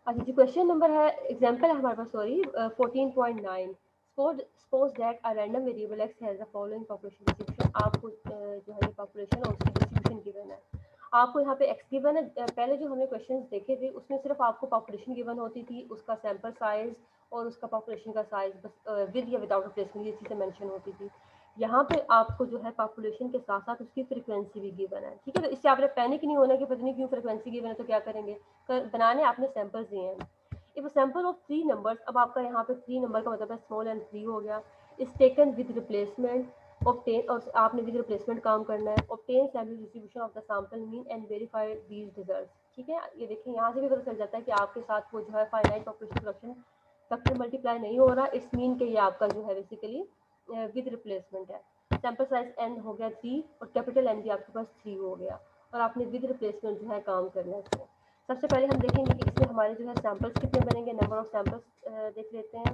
अच्छा जी, question number है, एग्जांपल है हमारे पास, sorry 14.9। Suppose that a random variable X has the following population distribution. आपको जो है ये पॉपुलेशन और उसकी डिस्ट्रीब्यूशन गिवन है। आपको यहाँ पे एक्स गिवन है। पहले जो हमने क्वेश्चंस देखे थे उसमें सिर्फ आपको पॉपुलेशन गिवन होती थी, उसका सैंपल साइज और उसका पॉपुलेशन का साइज बस विद या विदाउट रिप्लेसमेंट ये चीज़ें मेंशन होती थी। यहाँ पे आपको जो है पॉपुलेशन के साथ साथ उसकी फ्रीक्वेंसी भी गिवन है। ठीक है, तो इससे आपने पैनिक नहीं होना कि पता नहीं क्यों फ्रीक्वेंसी गिवन है तो क्या करेंगे। बनाने आपने सैंपल्स दिए हैं। इफ सैंपल ऑफ 3 नंबर्स, अब आपका यहाँ पे 3 नंबर का मतलब है स्मॉल एंड 3 हो गया, is taken with replacement obtain, और आपने विद रिप्लेसमेंट काम करना है। Obtain sample distribution of the sample mean and verify these result. ठीक है, ये देखिए यहाँ से भी पता चल जाता है कि आपके साथ वो जो है finite population production factor multiply नहीं हो रहा। इट्स मीन के ये आपका जो है बेसिकली विद रिप्लेसमेंट है। सैंपल साइज एन हो गया 3 और कैपिटल एन भी आपके पास 3 हो गया, और आपने विद रिप्लेसमेंट जो है काम करना है इसमें। सबसे पहले हम देखेंगे कि इसमें हमारे जो है सैंपल्स कितने बनेंगे। नंबर ऑफ सैंपल्स देख लेते हैं।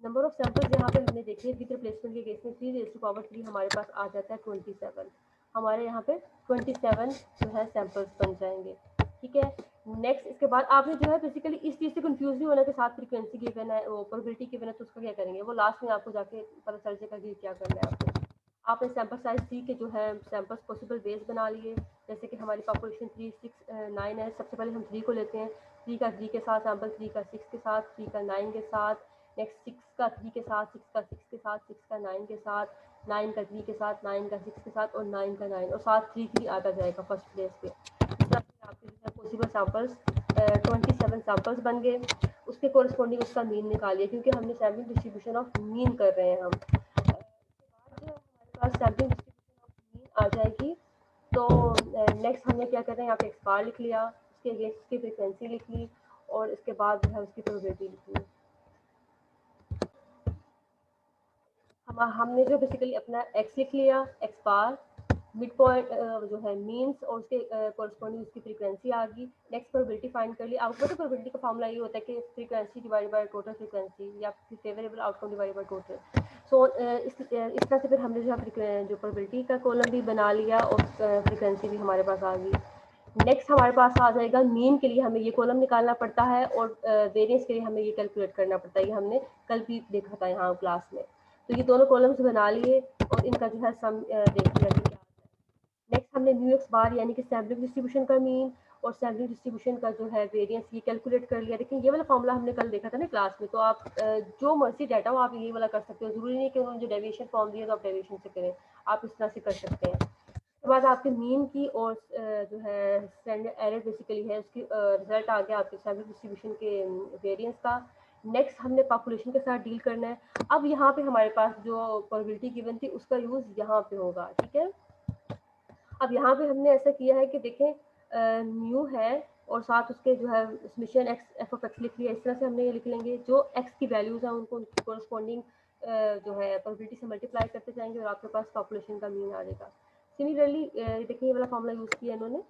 नंबर ऑफ सैंपल्स यहाँ पे हमने देखे विद रिप्लेसमेंट के केस में 3 हमारे पास आ जाता है 27। हमारे यहाँ पे 27 जो है सैंपल्स बन जाएंगे। ठीक है, नेक्स्ट इसके बाद आपने जो है बेसिकली इस चीज़ से कंफ्यूज नहीं होना के साथ फ्रीक्वेंसी गिवन है, वो प्रोबेबिलिटी गिवन है, तो उसका क्या करेंगे वो लास्ट में आपको जाके पता चल जाएगा कि क्या करना है आपको। आपने सैंपल साइज 3 के जो है सैंपल्स पॉसिबल बेस बना लिए। जैसे कि हमारी पॉपुलेशन 3, 6, 9 है। सबसे पहले हम 3 को लेते हैं। 3 का 3 के साथ सैंपल, 3 का 6 के साथ, 3 का 9 के साथ, नेक्स्ट 6 का 3 के साथ, 6 का 6 के साथ, 6 का 9 के साथ, 9 का 3 के साथ, 9 का 6 के साथ और 9 का 9 और साथ 3 3 आता जाएगा फर्स्ट प्लेस पे। इस तरह से आपके जो है पॉसिबल सैंपल्स 27 सैंपल्स बन गए। उसके कोरिस्पॉन्डिंग उसका मीन निकालिए, क्योंकि हमने सैम्पलिंग डिस्ट्रीब्यूशन ऑफ मीन कर रहे हैं हम। उसके बाद हमारे पास सैम्पलिंग डिस्ट्रीब्यूशन ऑफ मीन आ जाएगी। तो नेक्स्ट हमने क्या करना है, यहाँ पे एक्स बार लिख लिया, उसके अगेंस्ट उसकी फ्रिक्वेंसी लिख ली और इसके बाद जो है उसकी प्रोबेबिलिटी लिख ली। हमने जो बेसिकली अपना एक्स लिख लिया, एक्स बार मिड पॉइंट जो है मीन्स और उसके कॉरस्पॉन्डिंग उसकी फ्रीक्वेंसी आ गई। नेक्स्ट प्रोबेबिलिटी फाइंड कर ली। आपको पता है प्रोबेबिलिटी का फॉर्मूला ये होता है कि frequency divide by total frequency या फिर favourable outcome divide by total. So इस तरह से फिर हमने जो प्रोबेबिलिटी का कॉलम भी बना लिया और फ्रीक्वेंसी भी हमारे पास आ गई। नेक्स्ट हमारे पास आ जाएगा मीन के लिए हमें ये कॉलम निकालना पड़ता है और वेरिएंस के लिए हमें ये कैलकुलेट करना पड़ता है। ये हमने कल भी देखा था यहाँ क्लास में। तो ये दोनों कॉलम्स बना लिए और इनका जो है सम देख लिया कि क्या। नेक्स्ट हमने म्यू एक्स बार यानी कि सैम्पलिंग डिस्ट्रीब्यूशन का मीन और सैम्पलिंग डिस्ट्रीब्यूशन का जो है वेरिएंस ये कैलकुलेट कर लिया। देखिए ये वाला फॉर्मूला हमने कल देखा था ना क्लास में। तो आप जो मर्जी डाटा हो आप ये वाला कर सकते हो। जरूरी नहीं कि उन्होंने जो डेविएशन फॉर्म दिया तो आप डेविएशन से करें, आप इस तरह से कर सकते हैं। उसके बाद आपके मीन की और जो है स्टैंडर्ड एरर बेसिकली है उसकी रिजल्ट आ गया आपके सैम्पल डिस्ट्रीब्यूशन के वेरिएंस का। नेक्स्ट हमने पॉपुलेशन के साथ डील करना है। अब यहाँ पे हमारे पास जो प्रोबेबिलिटी गिवन थी उसका यूज़ यहाँ पे होगा। ठीक है, अब यहाँ पे हमने ऐसा किया है कि देखें न्यू है और साथ उसके जो है summation x F of x लिख लिया। इस तरह से हमने ये लिख लेंगे जो एक्स की वैल्यूज़ हैं उनको उनकी कोरस्पॉन्डिंग जो है प्रोबेबिलिटी से मल्टीप्लाई करते जाएंगे और आपके पास पॉपुलेशन का मीन आ जाएगा। सिमिलरली देखिए ये वाला फॉर्मूला यूज़ किया इन्होंने।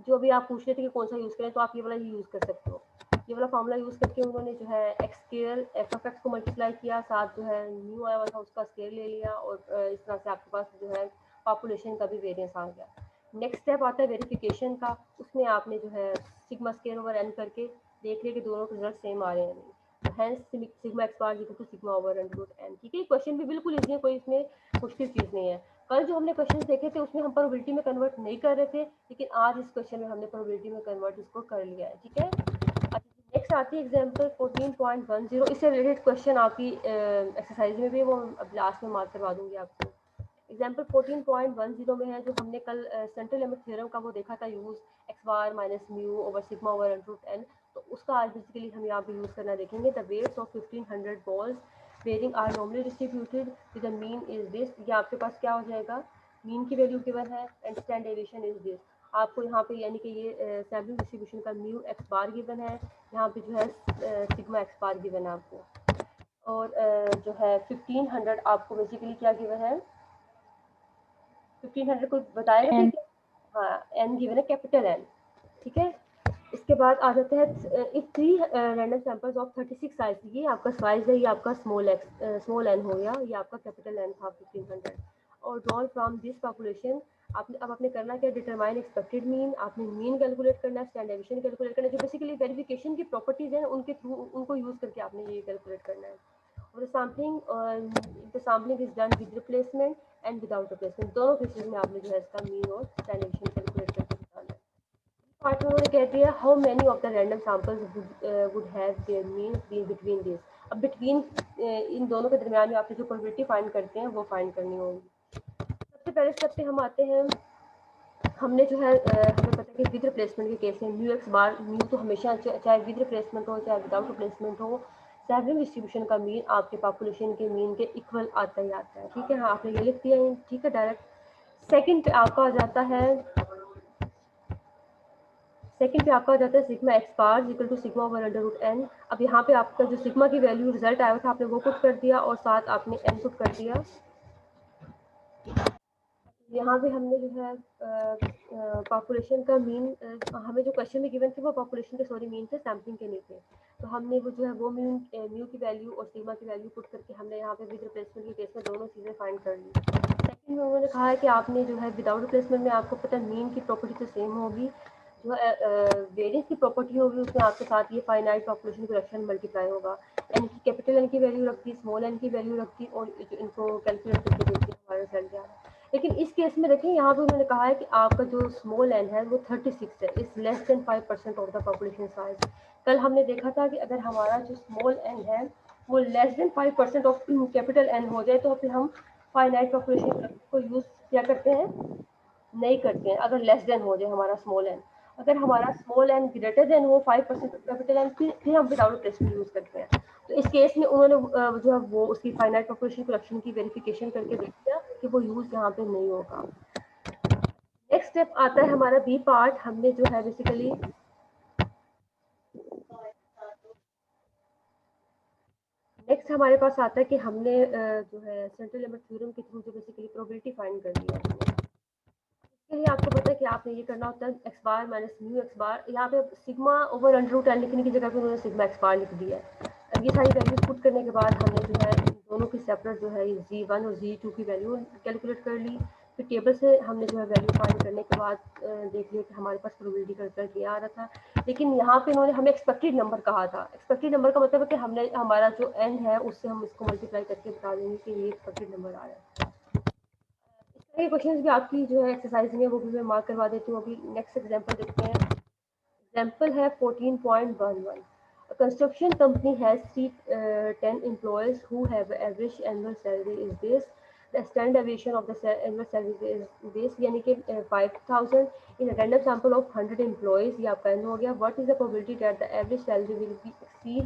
जो भी आप पूछ रहे थे कि कौन सा यूज़ करें तो आप ये वाला ही यूज़ कर सकते हो। ये वाला फॉर्मूला यूज़ करके उन्होंने जो है x square F of x को मल्टीप्लाई किया, साथ जो है न्यू आया हुआ था उसका स्केयर ले लिया और इस तरह से आपके पास जो है पॉपुलेशन का भी वेरिएंस आ गया। नेक्स्ट स्टेप आता है वेरिफिकेशन का। उसमें आपने जो है सिग्मा स्केयर ओवर एन करके देख लिया कि दोनों के रिजल्ट सेम आ रहे हैं नहीं। Hence sigma x bar equal to sigma over under root n. ठीक है, क्वेश्चन भी बिल्कुल इजी है, कोई इसमें मुश्किल चीज़ नहीं है। कल जो हमने क्वेश्चन देखे थे उसमें हम प्रोबेबिलिटी में कन्वर्ट नहीं कर रहे थे, लेकिन आज इस क्वेश्चन में हमने प्रोबेबिलिटी में कन्वर्ट इसको कर लिया है। ठीक है, नेक्स्ट आती है एग्जांपल 14.10। इससे रिलेटेड क्वेश्चन आपकी एक्सरसाइज में भी वो अब लास्ट में मार्क करवा दूंगी आपको। एग्जाम्पल 14.10 में है जो हमने कल सेंट्रल लिमिट थ्योरम का वो देखा था use, X bar minus mu over sigma over under root N. तो उसका आज बेसिकली हम यहाँ पे यूज़ करना देखेंगे। The weights of 1500 balls bearing are normally distributed with the mean is this. ये आपके पास क्या हो जाएगा, मीन की वैल्यू गिवन है and standard deviation is this. आपको यहाँ पे यानी कि ये सैम्पलिंग डिस्ट्रीब्यूशन का म्यू एक्स बार गिवन है, यहाँ पे जो है सिग्मा एक्स बार गिवन है आपको। और जो है 1500 आपको बेसिकली क्या गिवन है, 1500 को बताएगा एन। ठीक है। हाँ, एन गिवन है कैपिटल एन। ठीक है, इसके बाद आ जाता है if 3 random samples of 36 size. ये आपका साइज है, ये आपका स्मॉल एन हो गया, ये आपका कैपिटल एन था 1500। और ड्रॉन फ्रॉम दिस पॉपुलेशन अब आपने करना क्या, डिटरमाइन एक्सपेक्टेड मीन, आपने मीन कैलकुलेट करना है, स्टैंडर्ड डेविएशन कैलकुलेट करना है, जो बेसिकली वेरिफिकेशन की प्रॉपर्टीज हैं उनके थ्रू उनको यूज़ करके आपने ये कैलकुलेट करना है। और the sampling is done with replacement and without replacement, दोनों केसेस में आपने जो है इसका मीन और स्टैंडर्ड डेविएशन कैलकुलेट करके बताना है। पार्ट में उन्होंने कह दिया how many of the random samples would have their mean been between this. अब बिटवीन इन दोनों के दरमियान में आपने जो प्रोबेबिलिटी फाइंड करते हैं वो फाइंड करनी होगी। सबसे पहले स्टेप पे हम आते हैं, हमने जो है हमें पता है कि विद रिप्लेसमेंट के केस में म्यू एक्स बार, म्यू तो हमेशा चाहे विद रिप्लेसमेंट हो चाहे विदाउट रिप्लेसमेंट हो, सैवरिंग डिस्ट्रीब्यूशन का मीन आपके पॉपुलेशन के मीन के इक्वल आता ही आता है। ठीक है, हाँ आपने ये लिख दिया है, ठीक है डायरेक्ट। सेकंड पे आपका आ जाता है sigma x bar equal to sigma over under root n. अब यहाँ पे आपका जो सिग्मा की वैल्यू रिजल्ट आया था आपने वो पुट कर दिया और साथ आपने एन पुट कर दिया। यहाँ पे हमने जो है पॉपुलेशन का मीन, हमें जो क्वेश्चन में गिवन थे वो पॉपुलेशन के सॉरी मीन थे, सैम्पलिंग के नहीं थे। तो हमने वो जो है वो म्यू की वैल्यू और सिग्मा की वैल्यू पुट करके हमने यहाँ पे विद रिप्लेसमेंट के केस में दोनों चीज़ें फाइंड कर ली। सेकंड में उन्होंने कहा है कि आपने जो है विदाउट रिप्लेसमेंट में आपको पता है मीन की प्रॉपर्टी तो सेम होगी, जो वेरियंस की प्रॉपर्टी होगी उसमें आपके साथ ये फाइनाइट पॉपुलेशन करेक्शन मल्टीप्लाई होगा। एन की कैपिटल एन की वैल्यू रखती, स्मॉल एन की वैल्यू रखती और जो इनको कैलकुलेट करके देखती हमारा रिजल्ट क्या है। लेकिन इस केस में देखें यहाँ पे उन्होंने कहा है कि आपका जो स्मॉल एन है वो 36 है, is less than 5% of the population size. कल हमने देखा था कि अगर हमारा जो स्मॉल एन है वो less than 5% of capital n हो जाए तो फिर हम फाइनाइट पॉपुलेशन को यूज क्या करते हैं, नहीं करते हैं अगर लेस देन हो जाए हमारा स्मॉल एन। अगर हमारा स्मॉल एन ग्रेटर देन हो 5% ऑफ कैपिटल एन फिर हम विदाउट रिप्लेसमेंट यूज करते हैं। तो इस केस में उन्होंने जो है वो उसकी फाइनाइट पॉपुलेशन करेक्शन की वेरिफिकेशन करके देख दिया कि वो यूज यहाँ पे नहीं होगा। नेक्स्ट स्टेप आता है हमारा बी पार्ट, हमने जो है बेसिकली नेक्स्ट हमारे पास आता है कि हमने जो है सेंट्रल लिमिट थ्योरम के थ्रू जो बेसिकली प्रोबेबिलिटी फाइंड कर ली है। इसके लिए आपको पता है कि आपने ये करना होता है x bar minus mu x bar, यहाँ पे sigma over under root n लिखने की जगह पे उन्होंने सिग्मा एक्स बार लिख दिया है। अब ये सारी वैल्यूज पुट करने के बाद हमने जो है इन दोनों की सेपरेट जो है Z1 और Z2 की वैल्यू कैलकुलेट कर ली। फिर टेबल से हमने जो है वैल्यू फाइंड करने के बाद देख लिया कि हमारे पास प्रोबेबिलिटी का रिजल्ट ये आ रहा था। लेकिन यहाँ पे इन्होंने हमें एक्सपेक्टेड नंबर कहा था। एक्सपेक्टेड नंबर का मतलब है कि हमने हमारा जो एन है उससे हम इसको मल्टीप्लाई करके बता देंगे कि ये एक्सपेक्टेड नंबर आ रहा है। ये क्वेश्चंस भी आपकी जो है एक्सरसाइज में वो भी मैं मार्क करवा देती हूँ। अभी नेक्स्ट एग्जांपल देखते हैं। एग्जांपल है 14.11। A construction company has 10 employees who have average annual salary is this. The standard deviation of the annual salary is this, यानी कि 5,000 in a random sample of 100 employees, ये आपका n हो गया। What is the probability that the average salary will be exceed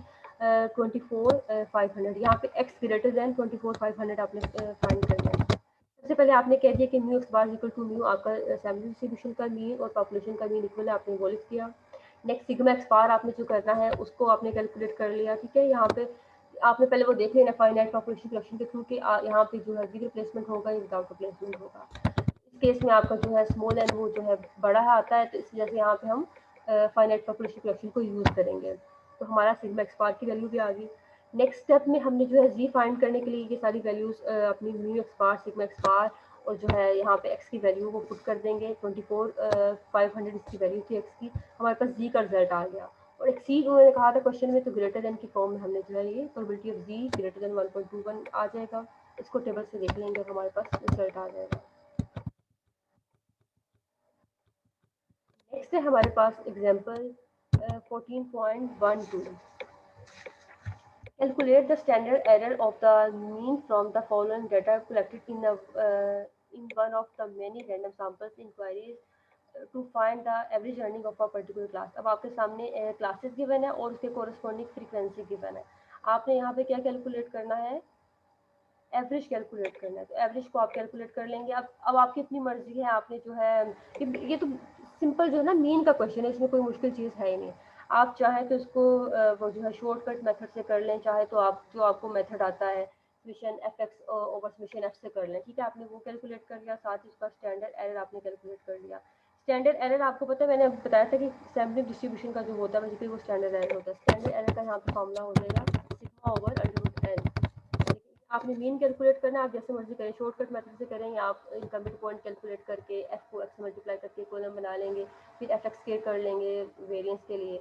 24,500? यहाँ पे x greater than 24,500 आपने find करना है। सबसे पहले आपने कह दिया कि mu x bar equal to mu आपका सैम्पल डिस्ट्रीब्यूशन का मीन और पॉपुलेशन का मीन इक्वल है, आपने वो लिख दिया। नेक्स्ट सिग्मा एक्स बार आपने जो करना है उसको आपने कैलकुलेट कर लिया। ठीक है, यहाँ पे आपने पहले वो देख लेना फाइनाइट पॉपुलेशन कलेक्शन के थ्रू कि यहाँ पे जो है विद रिप्लेसमेंट होगा या विदाउट रिप्लेसमेंट होगा। इस केस में आपका जो है स्मॉल एन वो जो है बड़ा आता है, तो इस वजह से यहाँ पे हम फाइनाइट पॉपुलेशन कलेक्शन को यूज़ करेंगे। तो हमारा सिग्मा एक्स बार की वैल्यू भी आ गई। नेक्स्ट स्टेप में हमने जो है जी फाइंड करने के लिए ये सारी वैल्यूज अपनी म्यू एक्स बार सिग्मा एक्स बार और जो है यहाँ पे एक्स की वैल्यू वो पुट कर देंगे। 24,500 इसकी वैल्यू थी एक्स की, हमारे पास जी का रिजल्ट आ गया। और एक्सीड उन्होंने कहा था क्वेश्चन में, तो ग्रेटर देन की फॉर्म में हमने जो है ये probability of z greater than 1.21 आ जाएगा। इसको टेबल से देख लेंगे और हमारे पास रिजल्ट आ जाएगा। नेक्स्ट है हमारे पास example 14.12। Calculate the standard error of the mean from the following data collected in one of the many random samples inquiries to find the average earning of a particular class। अब आपके सामने classes given है और उसके corresponding frequency given है। आपने यहाँ पे क्या कैलकुलेट करना है, एवरेज कैलकुलेट करना है। तो एवरेज को आप कैलकुलेट कर लेंगे। अब आपकी अपनी मर्जी है, आपने जो है ये तो सिंपल जो है ना मीन का क्वेश्चन है, इसमें कोई मुश्किल चीज़ है ही नहीं। आप चाहें तो इसको वो जो है शॉर्टकट मेथड से कर लें, चाहे तो आप जो आपको मेथड आता है summation F x over summation F से कर लें। ठीक है, आपने वो कैलकुलेट कर लिया, साथ ही उसका स्टैंडर्ड एरर आपने कैलकुलेट कर लिया। स्टैंडर्ड एरर आपको पता है, मैंने बताया था कि सैम्पलिंग डिस्ट्रीब्यूशन का जो होता है बेसिकली वो स्टैंडर्ड एरर होता है। स्टैंडर्ड एरर का यहाँ पे फॉर्मूला हो जाएगा sigma over under root n. आपने मीन कैलकुलेट करना है, आप जैसे मर्जी करें, शॉर्टकट मेथड से करें या आप इनका मिड पॉइंट कैलकुलेट करके एफ को एक्स मल्टीप्लाई करके कॉलम बना लेंगे, फिर एफ एक्स के कर लेंगे वेरिएंस के लिए।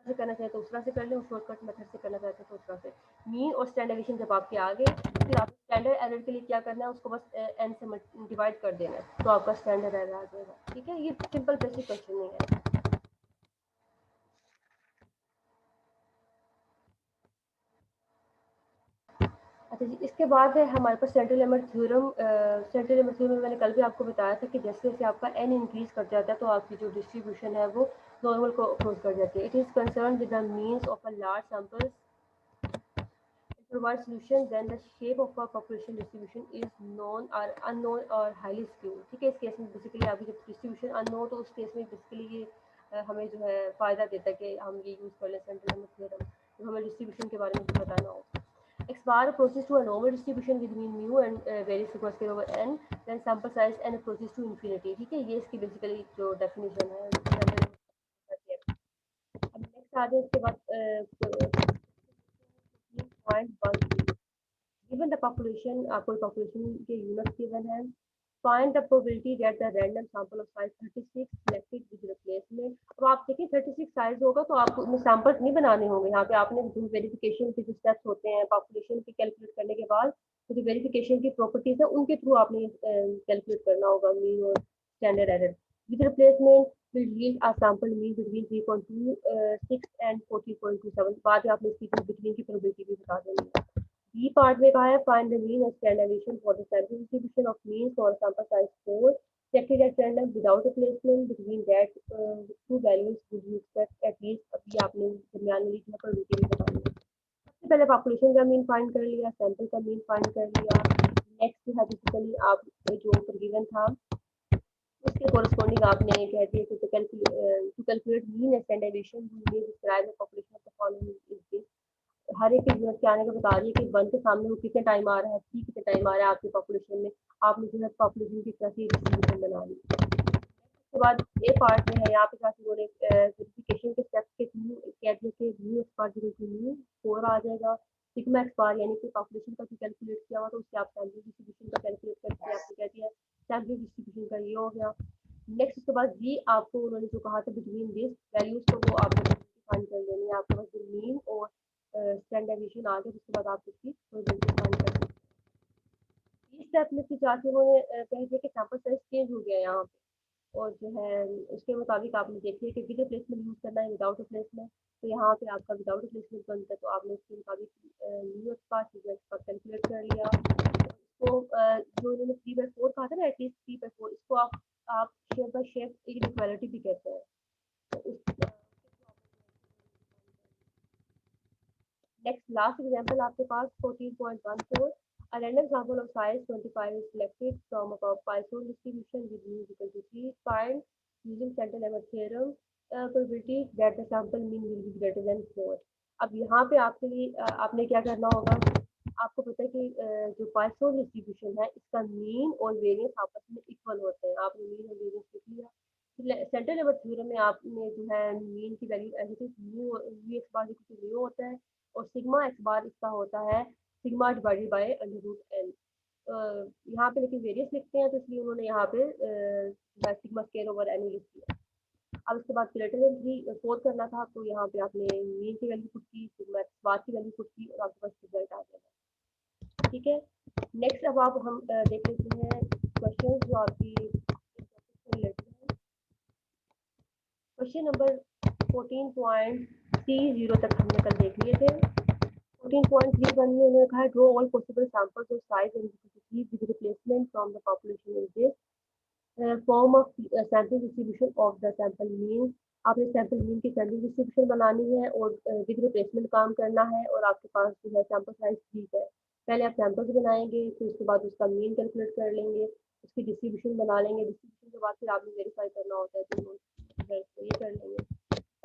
से करना चाहे तो उस तरह से कर लें, शॉर्टकट मेथड से करना चाहते हैं तो उस तरह से। मीन और स्टैंडर्ड एडिशन जब आपके आ गए, फिर आप स्टैंडर्ड एरर के लिए क्या करना है, उसको बस एन से डिवाइड कर देना है तो आपका स्टैंडर्ड एरर आ जाएगा। ठीक है, ये सिंपल बेसिक क्वेश्चन नहीं है। अच्छा जी, इसके बाद है हमारे पास central limit theorem. Central limit theorem मैंने कल भी आपको बताया था कि जैसे जैसे आपका एन इंक्रीज कर जाता है तो आपकी जो डिस्ट्रीब्यूशन है वो नॉर्मल को अप्रोच कर जाती है। It is concern with the means of a large samples provide solution then the shape of a population distribution is known or unknown or highly skewed। ठीक है, इस केस में बेसिकली आपकी जब डिस्ट्रीब्यूशन अननोन तो उस केस में basically ये हमें जो है फ़ायदा देता है कि हम ये यूज़ कर लें सेंट्रल लिमिट थ्योरम, तो हमें डिस्ट्रीब्यूशन के बारे में भी बताना हो। Expire approaches to a normal distribution with mean mu and varies across scale over n, then sample size n approaches to infinity। ठीक है, ये इसकी बेसिकली जो डेफिनेशन है। अब नेक्स्ट आ जाए इसके बाद point one, given the population, कोई population के units given है, find the probability that the random sample of size 36 selected with replacement। अब आप देखिए 36 साइज होगा तो आपको उसमें सैंपल्स नहीं बनाने होंगे, यहाँ पे आपने जो वेरिफिकेशन के जो स्टेप्स होते हैं पॉपुलेशन की कैलकुलेट करने के बाद, तो जो वेरिफिकेशन की प्रॉपर्टीज है उनके थ्रू आपने कैलकुलेट करना होगा मीन और standard error. With replacement will yield a sample mean between 3.26 and 14.27। बाद में आपने इसकी बिटवीन की प्रोबेबिलिटी भी बता देनी है। बी पार्ट में कहा है find the mean and standard deviation for the sample distribution of mean for sample size 4 selected at random without replacement between that to values would you expect at least. अभी आपने दरमियान वाली जो probability भी बतानी है। सबसे पहले पॉपुलेशन का मीन फाइंड कर लिया, सैंपल का मीन फाइंड कर लिया। नेक्स्ट जो है बेसिकली आप जो गिवन था उसके कोरस्पॉन्डिंग आपने कह दिया कि to calculate mean and standard deviation you may describe the population of the following is this. हर एक यूनिट के आने का बता रही है कि वन के सामने वो कितने टाइम आ रहा है, थ्री कितने टाइम आ रहा है आपकी पॉपुलेशन में। आपने जो है पॉपुलेशन की कैसी डिस्ट्रीब्यूशन बना ली। उसके बाद ए पार्ट में है यहाँ पे जाके उन्होंने वेरिफिकेशन के स्टेप्स के थ्रू कह दिया कि न्यू एक्सपार जीरो टू न्यू 4 आ जाएगा। सिग्मा एक्सपार यानी कि पॉपुलेशन का जो कैलकुलेट किया हुआ तो उससे आप सैलरी डिस्ट्रीब्यूशन का कैलकुलेट करके आपने कह दिया सैलरी डिस्ट्रीब्यूशन का ये हो गया। नेक्स्ट उसके बाद जी आपको उन्होंने जो कहा था बिटवीन दिस वैल्यूज तो वो आपको फाइंड कर लेनी है। आपके पास जो मीन और स्टैंडर्ड डेविएशन आ गया उसके बाद आप इसकी प्रोबेबिलिटी फाइंड कर सकते हैं। इस स्टेप में फिर जाके उन्होंने कह दिया कि सैंपल साइज चेंज हो गया यहाँ पे, और जो है उसके मुताबिक आपने देख लिया कि विद रिप्लेसमेंट यूज़ करना है विदाउट रिप्लेसमेंट। तो यहाँ पे आपका विदाउट रिप्लेसमेंट बनता है तो आपने उसके मुताबिक न्यू एक्सपार सीजर एक्सपार कैलकुलेट कर लिया। इसको जो उन्होंने 3/4 कहा था ना, एटलीस्ट 3/4, इसको आप शेप बाय शेप इनइक्वालिटी भी कहते हैं। तो उस नेक्स्ट लास्ट एग्जांपल आपके पास 14.14, a random sample of size 25 is selected from a Poisson distribution with mean equal to 3, find using central limit theorem probability that the sample mean will be greater than 4। अब यहाँ पे आपके लिए आपने क्या करना होगा, आपको पता है कि जो Poisson डिस्ट्रीब्यूशन है इसका मीन और वेरिएंस आपस में इक्वल होते हैं। आपने मीन और वेरिएंस लिख लिया। सेंट्रल लिमिट थ्योरम में आपने जो है मीन की वैल्यू ऐसे थे mu x bar equal to mu होता है और सिग्मा एक्स बार इसका होता है sigma divided by under root n. यहाँ पे लेकिन वेरियस लिखते हैं तो इसलिए उन्होंने यहाँ पे सिग्मा स्केयर ओवर एन लिख दिया। अब उसके बाद ग्रेटर देन 4 करना था तो यहाँ पे आपने मीन की वैल्यू पुट की, सिग्मा एक्स बार की वैल्यू पुट की और आपके पास रिजल्ट आ जाएगा। ठीक है, नेक्स्ट अब आप हम देख लेते हैं क्वेश्चन जो आपकी रिलेटेड है। क्वेश्चन नंबर 14.30 तक हमने कल देख लिए थे। 14.31 में उन्होंने कहा draw all possible samples of size and with replacement from the population is this form of sample distribution of the sample mean. आपने सैंपल मीन की सैंपल डिस्ट्रीब्यूशन बनानी है और विद रिप्लेसमेंट काम करना है और आपके पास जो है सैंपल साइज ठीक है। पहले आप सैंपल्स बनाएंगे फिर उसके बाद उसका मीन कैलकुलेट कर लेंगे, उसकी डिस्ट्रीब्यूशन बना लेंगे, डिस्ट्रीब्यूशन के बाद फिर आपने वेरीफाई करना होता है तो ये कर लेंगे।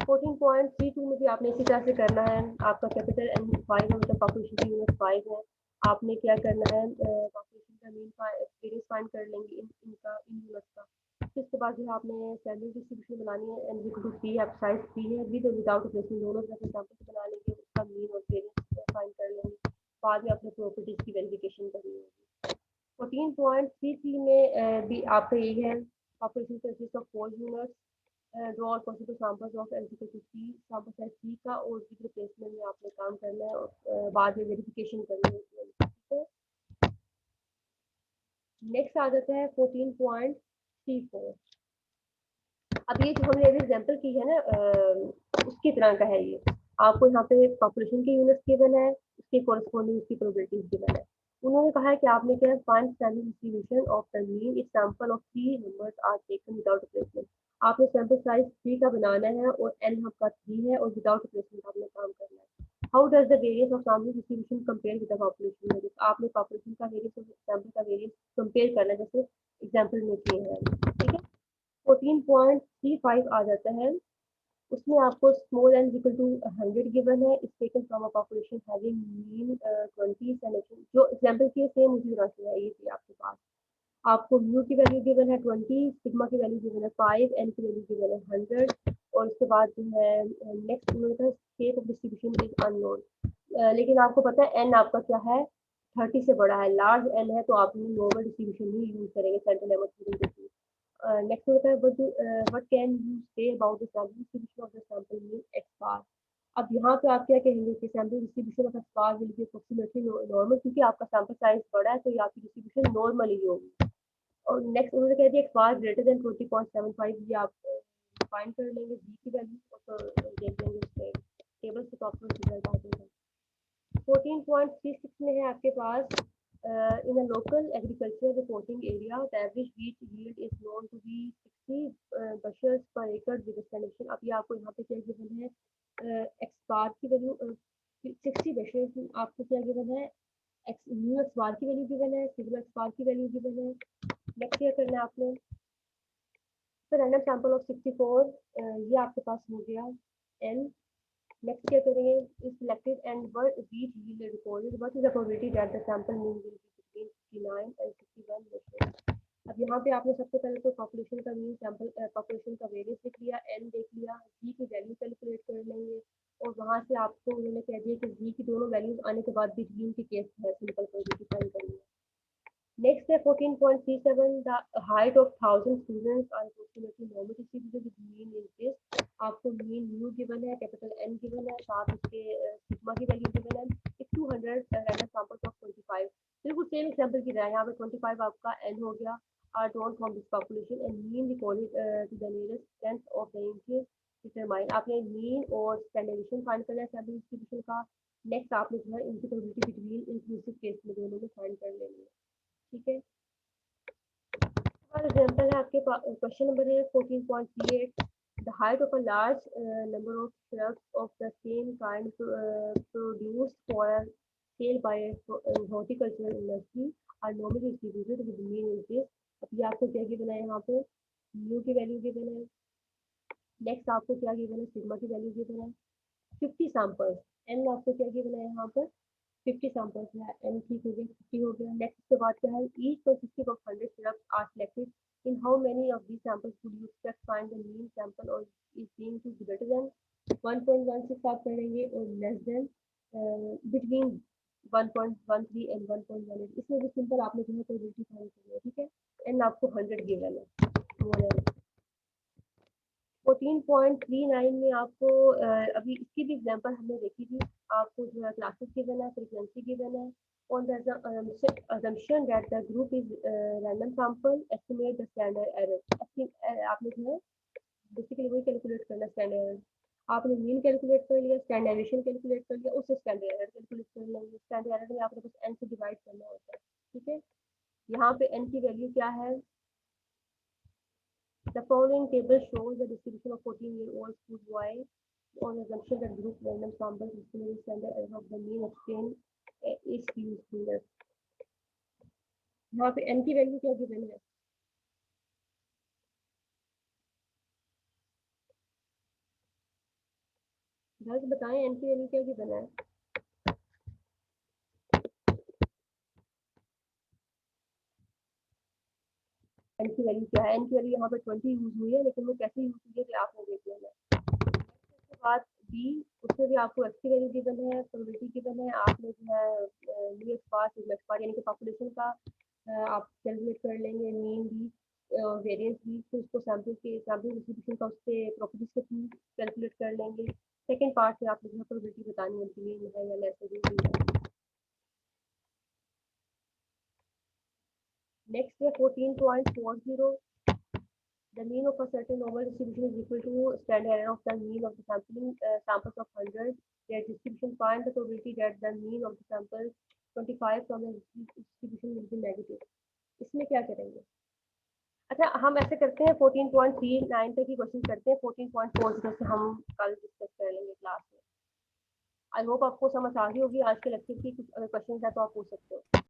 14.32 में भी आपने इसी तरह से करना है। आपका कैपिटल एन 5 है मतलब पॉपुलेशन की यूनिट 5 है। आपने क्या करना है पॉपुलेशन का मीन वेरियंस फाइंड कर लेंगे इनका इन यूनिट्स का। फिर उसके बाद जो है आपने सैलरी डिस्ट्रीब्यूशन बनानी है एन इक्वल टू पी, आप साइज पी है विद और विदाउट रिप्लेसमेंट दोनों तरह से सैंपल्स बना लेंगे, उसका मीन और वेरियंस फाइंड कर लेंगे। बाद में अपने प्रॉपर्टीज की वेरिफिकेशन करनी होगी। 14.33 में भी आपका यही है, population consist of 4 units, draw all possible samples of एलसीक्यू सी, सैंपल साइज सी का, और इसकी रिप्लेसमेंट में आपने काम करना है और बाद में वेरिफिकेशन करनी है, ठीक है। नेक्स्ट आ जाता है 14.34। अब ये जो हमने अभी एग्जांपल की है ना, उसकी तरह का है ये। आपको यहाँ पे पॉपुलेशन के यूनिट्स गिवन है, उसके कॉरस्पॉन्डिंग उसकी प्रोबेबिलिटीज गिवन है। उन्होंने कहा है कि आपने क्या है, find standard distribution of the mean if sample of 3 numbers are taken without replacement. आपने सैंपल साइज 3 का बनाना है और एन आपका 3 है और विदाउट रिप्लेसमेंट आपने काम करना है। How does the variance of sample distribution compare with the population variance. आपने पॉपुलेशन का वेरियंस और सैंपल का वेरियंस कंपेयर करना है, जैसे एग्जांपल में किए हैं, ठीक है। 14.35 आ जाता है, उसमें आपको small N equal to 100 given है, is taken from a population having mean 20 जो एग्जांपल की सेम उसी तरह से है, ये थी आपके पास। आपको म्यू की वैल्यू गिवन है 20, सिग्मा की वैल्यू गिवन है 5, एन की वैल्यू गिवन है 100, और उसके बाद जो है next shape of distribution is unknown. लेकिन आपको पता है एन आपका क्या है, 30 से बड़ा है, लार्ज एन है, तो आप नॉर्मल डिस्ट्रीब्यूशन ही यूज करेंगे सेंट्रल लेवल। नेक्स्ट होता है what can you say about the sample distribution of the sample mean X bar. अब यहाँ पे आप क्या कहेंगे कि sample distribution of X bar will be approximately normal, क्योंकि आपका सैंपल साइज बड़ा है तो ये आपकी डिस्ट्रीब्यूशन नॉर्मल ही होगी। और नेक्स्ट उन्होंने कह दिया एक्स बार ग्रेटर देन 20.75, ये आप फाइंड कर लेंगे बी की वैल्यू और तो देख लेंगे उसके टेबल से, तो आपको रिजल्ट आ जाएगा। 14.36 में है आपके पास, in a local agricultural reporting area, the average wheat yield is known to be 60 bushels per acre with a estimation। अब ये आपको यहाँ पे क्या गिवन है, एक्स बार की वैल्यू 60 bushels, आपको क्या गिवन है, एक्स न्यू एक्स बार की वैल्यू गिवन है, सिग्मा एक्स बार की वैल्यू गिवन है। नेक्स्ट क्या करना है आपने, तो रैंडम सैंपल ऑफ 64, ये आपके पास हो गया एन। नेक्स्ट क्या करेंगे, is selected and what wheat yield recorded, what is the probability that the sample mean will be between 59 and 61 bushels। अब यहाँ पे आपने सबसे पहले तो पॉपुलेशन का मीन, सैंपल पॉपुलेशन का वेरियंस देख लिया, एन देख लिया, जी की वैल्यू कैलकुलेट कर लेंगे, और वहाँ से आपको उन्होंने कह दिया कि जी की दोनों वैल्यूज आने के बाद बिटवीन की केस है, सिंपल प्रोबेबिलिटी फाइंड करनी है। नेक्स्ट है 14.37, the height of 1000 students are approximately normal distributed with mean is this. आपको मीन म्यू गिवन है, कैपिटल एन गिवन है, साथ उसके सिग्मा की वैल्यू गिवन है, 200 रैंडम सैंपल्स ऑफ 25। बिल्कुल सेम एग्जांपल की तरह यहाँ पे 25 आपका एन हो गया, are drawn from this population and mean recorded to the nearest tenth of the inches determine. आपने मीन और स्टैंडर्डेशन फाइंड करना है सैंपल डिस्ट्रीब्यूशन का। नेक्स्ट आपने जो है इनकी प्रोबेबिलिटी बिटवीन इंक्लूसिव केस में दोनों में फाइंड कर लेनी है, ठीक है। फॉर एग्जांपल है आपके क्वेश्चन नंबर है 14.38, the height of a large number of shrubs of the same kind produced for sale by a horticultural industry are normally distributed with mean inches। अब ये आपको क्या गिवन है, यहाँ पे म्यू की वैल्यू गिवन है, नेक्स्ट आपको क्या गिवन है, सिग्मा की वैल्यू गिवन है, 50 सैंपल्स, एन आपको क्या गिवन है यहाँ पर 50 सैंपल्स है, एन ठीक हो गया, 50 हो गया। नेक्स्ट के बाद क्या है, each consisting of 100 syrups are selected, in how many of these samples would you expect find the mean sample or is deemed to be greater than 1.16 आप करेंगे और less than between 1.13 and 1.18। इसमें भी simple आपने जो है probability find करनी है, ठीक है। एन आपको 100 गिवन है। 14.39 में आपको अभी इसकी भी एग्जांपल हमने देखी थी, आपको जो है क्लासेस गिवन है, फ्रीक्वेंसी गिवन है, on the assumption that the group is random sample, estimate the standard error। आपने जो है बेसिकली वही कैलकुलेट करना स्टैंडर्ड एरर। आपने मीन कैलकुलेट कर लिया, स्टैंडर्डेशन कैलकुलेट कर लिया, उससे स्टैंडर्ड एरर कैलकुलेट कर लेंगे। स्टैंडर्ड एरर में आपने बस एन से डिवाइड करना होता है, ठीक है। यहाँ पे एन की वैल्यू क्या है, the following table shows the distribution of 14-year-old school boy on assumption that group random samples estimate standard error of the mean obtained is usefulness। यहाँ पे n की वैल्यू क्या गिवन है, बस बताएं n की वैल्यू क्या गिवन है। n की वैल्यू क्या है, n की वैल्यू यहाँ पे 20 यूज हुई है, लेकिन वो कैसे यूज हुई है कि आपने देख लेना है। उसके बाद बी, उसमें भी आपको एक्स की वैल्यू गिवन है, प्रोबेबिलिटी गिवन है, आपने जो है न्यू एक्सपार सिग्मा एक्सपार यानी कि पॉपुलेशन का आप कैलकुलेट कर लेंगे, मीन भी वेरिएंस भी, फिर उसको सैम्पल डिस्ट्रीब्यूशन का उससे प्रॉपर्टीज के थ्रू कैलकुलेट कर लेंगे। सेकंड पार्ट में आपने जो है प्रोबेबिलिटी बतानी है ग्रीन है या लेस है। नेक्स्ट है 14.40, the mean of a certain normal distribution is equal to standard error of the mean of the samples of 100. Their distribution, find the probability that the mean of the samples 25 from the distribution will be negative. इसमें क्या करेंगे? अच्छा, हम ऐसे करते हैं 14.39 तक ही question करते हैं, 14.40 से हम कल डिस्कस कर लेंगे क्लास में। आई होप आपको समझ आ गई होगी आज के लेक्चर की। कुछ अगर क्वेश्चन है तो आप पूछ सकते हो।